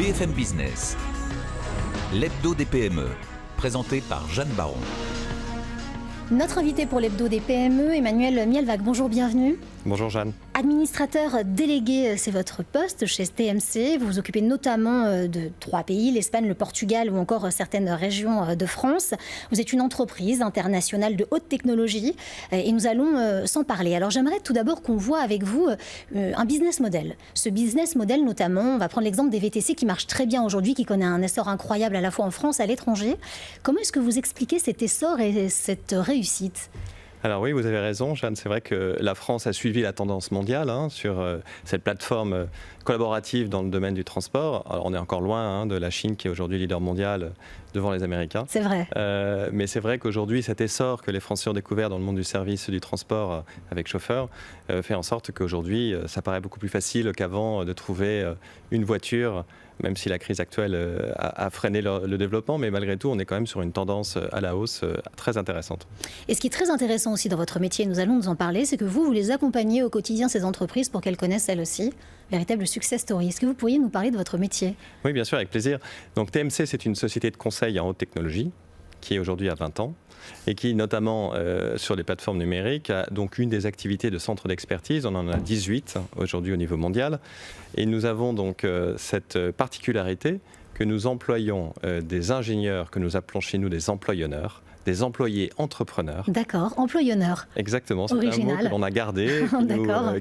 BFM Business, l'hebdo des PME, présenté par Jeanne Baron. Notre invité pour l'hebdo des PME, Emmanuel Mielwag. Bonjour, bienvenue. Bonjour Jeanne. Administrateur délégué, c'est votre poste chez TMC. Vous vous occupez notamment de 3 pays, l'Espagne, le Portugal ou encore certaines régions de France. Vous êtes une entreprise internationale de haute technologie et nous allons s'en parler. Alors j'aimerais tout d'abord qu'on voit avec vous un business model. Ce business model notamment, on va prendre l'exemple des VTC qui marche très bien aujourd'hui, qui connaît un essor incroyable à la fois en France et à l'étranger. Comment est-ce que vous expliquez cet essor et cette réussite ? Alors oui, vous avez raison, Jeanne. C'est vrai que la France a suivi la tendance mondiale sur cette plateforme collaborative dans le domaine du transport. Alors, on est encore loin de la Chine qui est aujourd'hui leader mondial devant les Américains. C'est vrai. Mais c'est vrai qu'aujourd'hui, cet essor que les Français ont découvert dans le monde du service du transport avec chauffeur fait en sorte qu'aujourd'hui, ça paraît beaucoup plus facile qu'avant de trouver une voiture, même si la crise actuelle a freiné le développement, mais malgré tout, on est quand même sur une tendance à la hausse très intéressante. Et ce qui est très intéressant aussi dans votre métier, nous allons nous en parler, c'est que vous les accompagnez au quotidien, ces entreprises, pour qu'elles connaissent elles aussi, véritable success story. Est-ce que vous pourriez nous parler de votre métier ? Oui, bien sûr, avec plaisir. Donc TMC, c'est une société de conseil en haute technologie qui est aujourd'hui à 20 ans et qui, notamment sur les plateformes numériques, a donc une des activités de centre d'expertise. On en a 18 aujourd'hui au niveau mondial. Et nous avons donc cette particularité que nous employons des ingénieurs que nous appelons chez nous des employeurs, des employés entrepreneurs. D'accord, employeur. Exactement, c'est original. Un mot que l'on a gardé,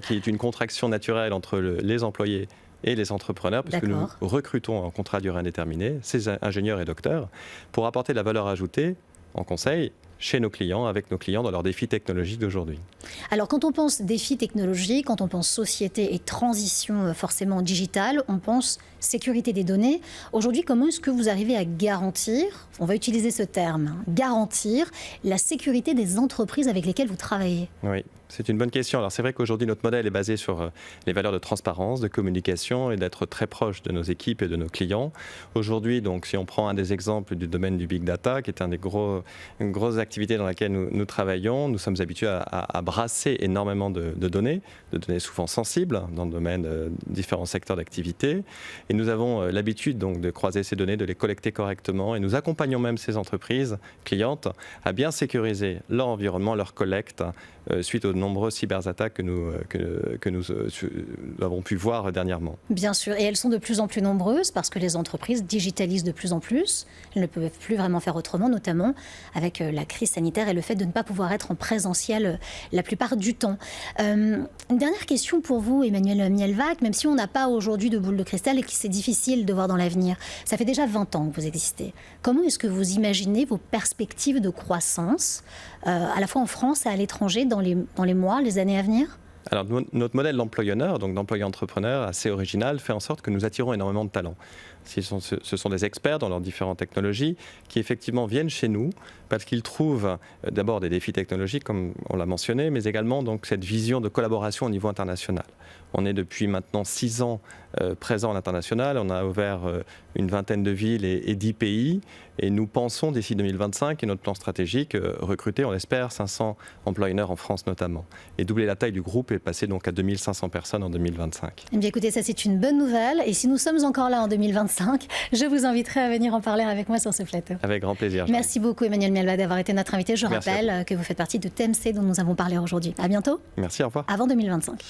qui est une contraction naturelle entre les employés et les entrepreneurs, puisque nous recrutons en contrat à durée indéterminée ces ingénieurs et docteurs pour apporter de la valeur ajoutée en conseil chez nos clients, avec nos clients dans leurs défis technologiques d'aujourd'hui. Alors quand on pense défis technologiques, quand on pense société et transition forcément digitale, on pense sécurité des données. Aujourd'hui, comment est-ce que vous arrivez à garantir, on va utiliser ce terme, garantir la sécurité des entreprises avec lesquelles vous travaillez ? Oui. C'est une bonne question. Alors c'est vrai qu'aujourd'hui notre modèle est basé sur les valeurs de transparence, de communication et d'être très proche de nos équipes et de nos clients. Aujourd'hui, donc, si on prend un des exemples du domaine du big data, qui est une grosse activité dans laquelle nous travaillons, nous sommes habitués à brasser énormément de données souvent sensibles dans le domaine de différents secteurs d'activité. Et nous avons l'habitude donc de croiser ces données, de les collecter correctement, et nous accompagnons même ces entreprises clientes à bien sécuriser leur environnement, leur collecte suite aux nombreuses cyberattaques que nous avons pu voir dernièrement. Bien sûr, et elles sont de plus en plus nombreuses parce que les entreprises digitalisent de plus en plus. Elles ne peuvent plus vraiment faire autrement, notamment avec la crise sanitaire et le fait de ne pas pouvoir être en présentiel la plupart du temps. Une dernière question pour vous, Emmanuel Mielwag, même si on n'a pas aujourd'hui de boule de cristal et que c'est difficile de voir dans l'avenir. Ça fait déjà 20 ans que vous existez. Comment est-ce que vous imaginez vos perspectives de croissance, à la fois en France et à l'étranger, dans les mois, les années à venir ? Alors, notre modèle d'employeur, donc d'employé-entrepreneur assez original, fait en sorte que nous attirons énormément de talents. Ce sont des experts dans leurs différentes technologies qui effectivement viennent chez nous parce qu'ils trouvent d'abord des défis technologiques, comme on l'a mentionné, mais également donc, cette vision de collaboration au niveau international. On est depuis maintenant 6 ans présents à l'international. On a ouvert une vingtaine de villes et 10 pays. Et nous pensons d'ici 2025, et notre plan stratégique, recruter, on espère, 500 employeurs en France notamment. Et doubler la taille du groupe et passer donc à 2500 personnes en 2025. Eh bien écoutez, ça c'est une bonne nouvelle. Et si nous sommes encore là en 2025, je vous inviterai à venir en parler avec moi sur ce plateau. Avec grand plaisir. Merci beaucoup Emmanuel Mielwag d'avoir été notre invité. Je rappelle que vous faites partie de TMC dont nous avons parlé aujourd'hui. À bientôt. Merci, au revoir. Avant 2025.